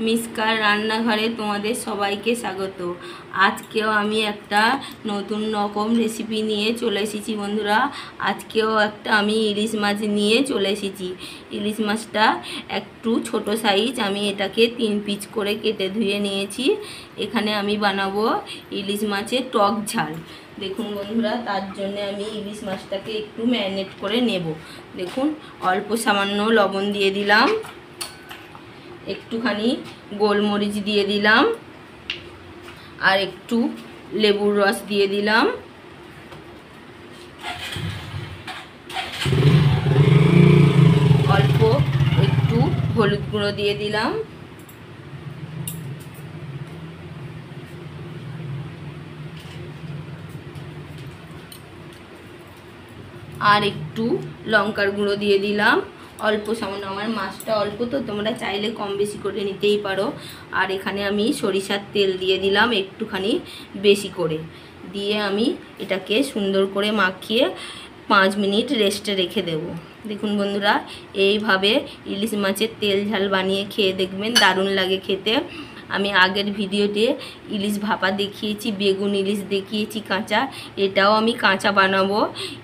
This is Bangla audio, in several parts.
মিসকার রান্নাঘরে তোমাদের সবাইকে স্বাগত। আজকেও আমি একটা নতুন রকম রেসিপি নিয়ে চলে এসেছি বন্ধুরা। আজকেও একটা আমি ইলিশ মাছ নিয়ে চলে এসেছি। ইলিশ মাছটা একটু ছোট সাইজ, আমি এটাকে 3 পিস করে কেটে ধুয়ে নিয়েছি। এখানে আমি বানাবো ইলিশ মাছের টক ঝাল। দেখুন বন্ধুরা, তার জন্য আমি ইলিশ মাছটাকে একটু ম্যারিনেট করে নেব। দেখুন, অল্প সামান্য লবণ দিয়ে দিলাম, একটুখানি গোলমরিচ দিয়ে দিলাম, আর একটু লেবুর রস দিয়ে দিলাম, অল্প একটু হলুদ গুঁড়ো দিয়ে দিলাম, আর একটু লঙ্কার গুঁড়ো দিয়ে দিলাম, অল্প সামান্য। আমার মাছটা অল্প তো, তোমরা চাইলে কম বেশি করে নিতেই পারো। আর এখানে আমি সরিষার তেল দিয়ে দিলাম একটুখানি বেশি করে, দিয়ে আমি এটাকে সুন্দর করে মাখিয়ে 5 মিনিট রেস্টে রেখে দেব। দেখুন বন্ধুরা, এইভাবে ইলিশ মাছের তেল ঝাল বানিয়ে খেয়ে দেখবেন, দারুণ লাগে খেতে। আমি আগের ভিডিওতে ইলিশ ভাপা দেখিয়েছি, বেগুন ইলিশ দেখিয়েছি কাঁচা, এটাও আমি কাঁচা বানাবো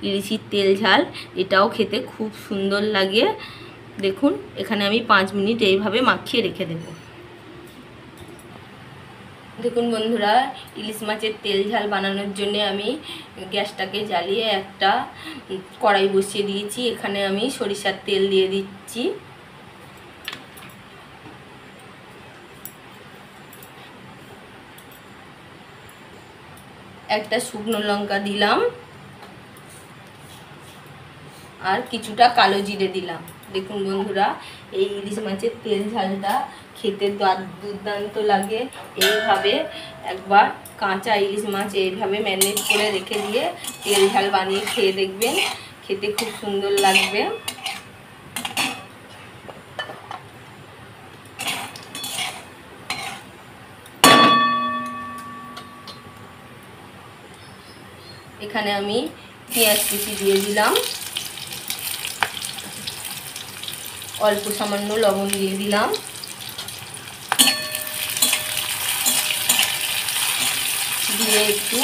ইলিশের তেল ঝাল, এটাও খেতে খুব সুন্দর লাগে। দেখুন, এখানে আমি 5 মিনিট এইভাবে মাখিয়ে রেখে দেব। দেখুন বন্ধুরা, ইলিশ মাছের তেল ঝাল বানানোর জন্য আমি গ্যাসটাকে জ্বালিয়ে একটা কড়াই বসিয়ে দিয়েছি। এখানে আমি সরিষার তেল দিয়ে দিচ্ছি, একটা শুকনো লঙ্কা দিলাম, আর কিছুটা কালো জিরে দিলাম। দেখুন বন্ধুরা, এই ইলিশ মাছের তেল ঝালটা খেতে দুর্দান্ত লাগে। এইভাবে একবার কাঁচা ইলিশ মাছ এইভাবে ম্যারিনেট করে রেখে দিয়ে তেল ঝাল বানিয়ে খেয়ে দেখবেন, খেতে খুব সুন্দর লাগবে। এখানে আমি পেঁয়াজ কুচি দিয়ে দিলাম, অল্প সামান্য লবণ দিয়ে দিলাম, দিয়ে একটু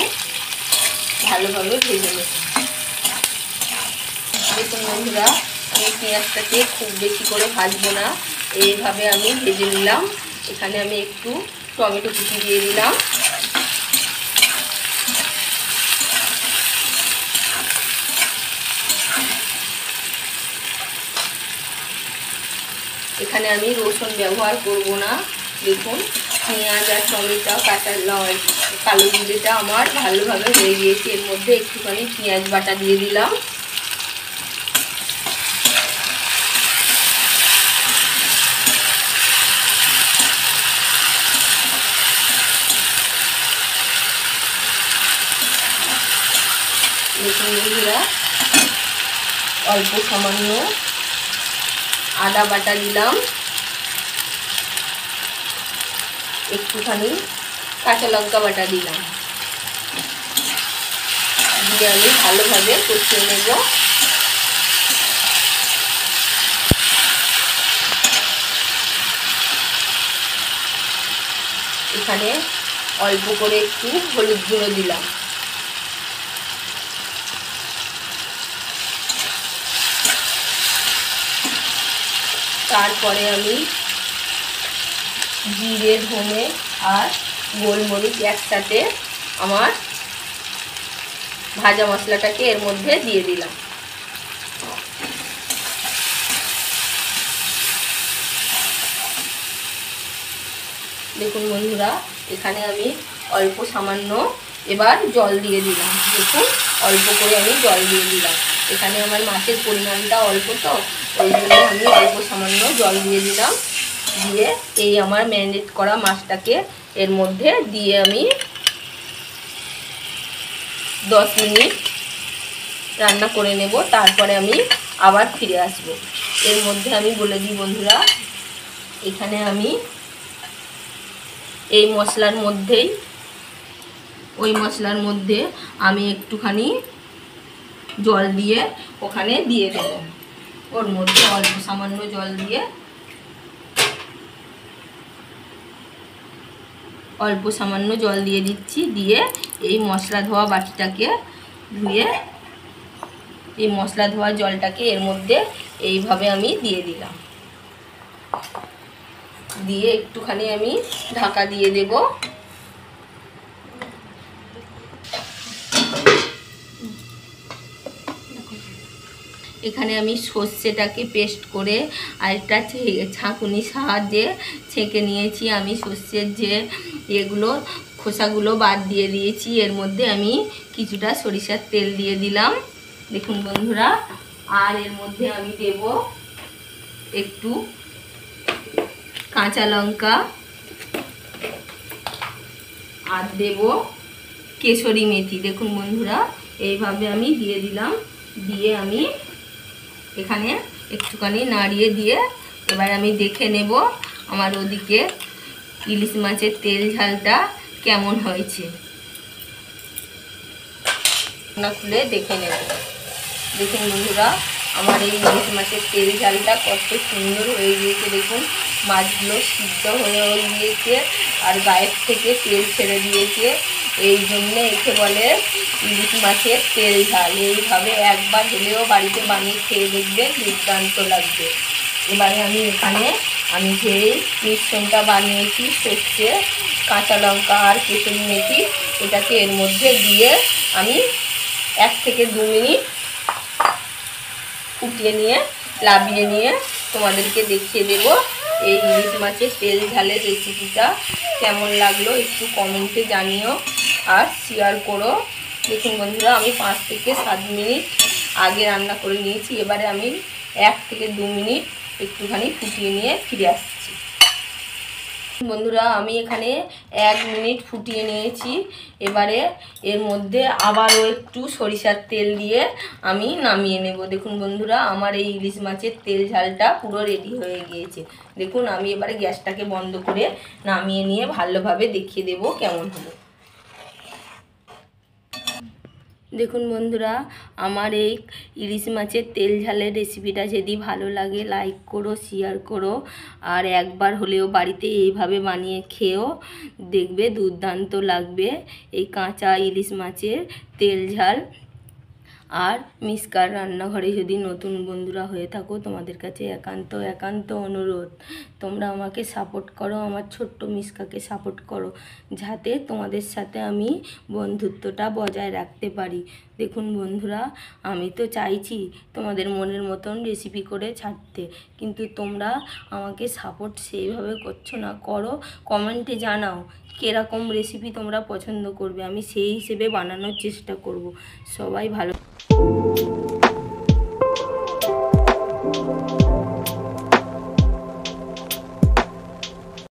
ভালোভাবে ভেজে নেব। দেখুন বন্ধুরা, আমি পেঁয়াজটাকে খুব বেশি করে ভাজবো না, এইভাবে আমি ভেজে নিলাম। এখানে আমি একটু টমেটো কুচি দিয়ে দিলাম, এখানে আমি রসুন ব্যবহার করব না। দেখুন, পেঁয়াজ আর টমেটো কাঁচা কালো জিরেটা আমার ভালোভাবে হয়ে গিয়েছে। এর মধ্যে একটুখানি পেঁয়াজ বাটা দিয়ে দিলাম, দেখুন বন্ধুরা, অল্প সামান্য আদা বাটা দিলাম, একটুখানি কাঁচা লঙ্কা বাটা দিলাম, দিয়ে আমি ভালোভাবে কষিয়ে নেব। এখানে অল্প করে একটু হলুদ গুঁড়ো দিলাম, তারপরে আমি জিরে, ধনে আর গোলমরিচ একসাথে আমার ভাজা মশলাটাকে এর মধ্যে দিয়ে দিলাম। দেখুন বন্ধুরা, এখানে আমি অল্প সামান্য এবার জল দিয়ে দিলাম। দেখুন, অল্প করে আমি জল দিয়ে দিলাম। এখানে আমার মাছের পরিমাণটা অল্প, তো ওই জন্য আমি অল্প সামান্য জল দিয়ে দিলাম। দিয়ে এই আমার ম্যারিনেট করা মাছটাকে এর মধ্যে দিয়ে আমি 10 মিনিট রান্না করে নেব। তারপরে আমি আবার ফিরে আসব। এর মধ্যে আমি বলে দিই বন্ধুরা, এখানে আমি এই মশলার মধ্যেই, ওই মশলার মধ্যে আমি একটুখানি জল দিয়ে ওখানে দিয়ে দেব। ওর মধ্যে অল্প সামান্য জল দিয়ে অল্প সামান্য জল দিয়ে দিচ্ছি, দিয়ে এই মশলা ধোয়া বাটিটাকে ধুয়ে এই মশলা ধোয়া জলটাকে এর মধ্যে এইভাবে আমি দিয়ে দিলাম, দিয়ে একটুখানি আমি ঢাকা দিয়ে দেব। এখানে আমি সর্ষেটাকে পেস্ট করে আরেকটা ছাঁকুনির সাহায্যে ছেঁকে নিয়েছি। আমি সর্ষের যে এগুলো খোসাগুলো বাদ দিয়ে দিয়েছি। এর মধ্যে আমি কিছুটা সরিষার তেল দিয়ে দিলাম, দেখুন বন্ধুরা। আর এর মধ্যে আমি দেব একটু কাঁচা লঙ্কা, আর দেব কেশরি মেথি। দেখুন বন্ধুরা, এইভাবে আমি দিয়ে দিলাম, দিয়ে আমি এখানে একটুখানি নাড়িয়ে দিয়ে এবার আমি দেখে নেব আমার ওদিকে ইলিশ মাছের তেল ঝালটা কেমন হয়েছে। না খুলে দেখে নেব। দেখুন বন্ধুরা, আমার এই ইলিশ মাছের তেল ঝালটা কত সুন্দর হয়ে গিয়েছে। দেখুন মাছগুলো সিদ্ধ হয়ে গিয়েছে আর গায়ের থেকে তেল ছেড়ে দিয়েছে। এই জন্যে একে বলে ইলিশ মাছের তেল ঝাল। এইভাবে একবার হলেও বাড়িতে বানিয়ে খেয়ে দেখবেন, দুর্দান্ত লাগবে। এবারে আমি এখানে যেই মিশ্রণটা বানিয়েছি সর্ষে, কাঁচা লঙ্কা আর কেশরি মেথি, এটাকে এর মধ্যে দিয়ে আমি 1 থেকে 2 মিনিট ফুটিয়ে নিয়ে লাবিয়ে নিয়ে তোমাদেরকে দেখিয়ে দেব এই ইলিশ মাছের তেল ঝালের রেসিপিটা কেমন লাগলো একটু কমেন্টে জানিও আর শেয়ার করো। দেখুন বন্ধুরা, আমি 5 থেকে 7 মিনিট আগে রান্না করে নিয়েছি। এবারে আমি 1 থেকে 2 মিনিট একটুখানি ফুটিয়ে নিয়ে ফিরে আসছি। বন্ধুরা, আমি এখানে 1 মিনিট ফুটিয়ে নিয়েছি। এবারে এর মধ্যে আবারও একটু সরিষার তেল দিয়ে আমি নামিয়ে নেব। দেখুন বন্ধুরা, আমার এই ইলিশ মাছের তেল ঝালটা পুরো রেডি হয়ে গিয়েছে। দেখুন আমি এবারে গ্যাসটাকে বন্ধ করে নামিয়ে নিয়ে ভালোভাবে দেখিয়ে দেব কেমন হলো। দেখুন বন্ধুরা, আমার এই ইলিশ মাছের তেল ঝালের রেসিপিটা যদি ভালো লাগে লাইক করো, শেয়ার করো, আর একবার হলেও বাড়িতে এইভাবে বানিয়ে খেও, দেখবে দুর্দান্ত লাগবে এই কাঁচা ইলিশ মাছের তেল ঝাল। আর মিসকার রান্নাঘরে যদি নতুন বন্ধুরা হয়ে থাকো, তোমাদের কাছে একান্ত অনুরোধ, তোমরা আমাকে সাপোর্ট করো, আমার ছোট্ট মিসকাকে সাপোর্ট করো, যাতে তোমাদের সাথে আমি বন্ধুত্বটা বজায় রাখতে পারি। দেখুন বন্ধুরা, আমি তো চাইছি তোমাদের মনের মতন রেসিপি করে ছাড়তে, কিন্তু তোমরা আমাকে সাপোর্ট সেইভাবে করছো না। করো, কমেন্টে জানাও কীরকম রেসিপি তোমরা পছন্দ করবে, আমি সেই হিসেবে বানানোর চেষ্টা করব। সবাই ভালো।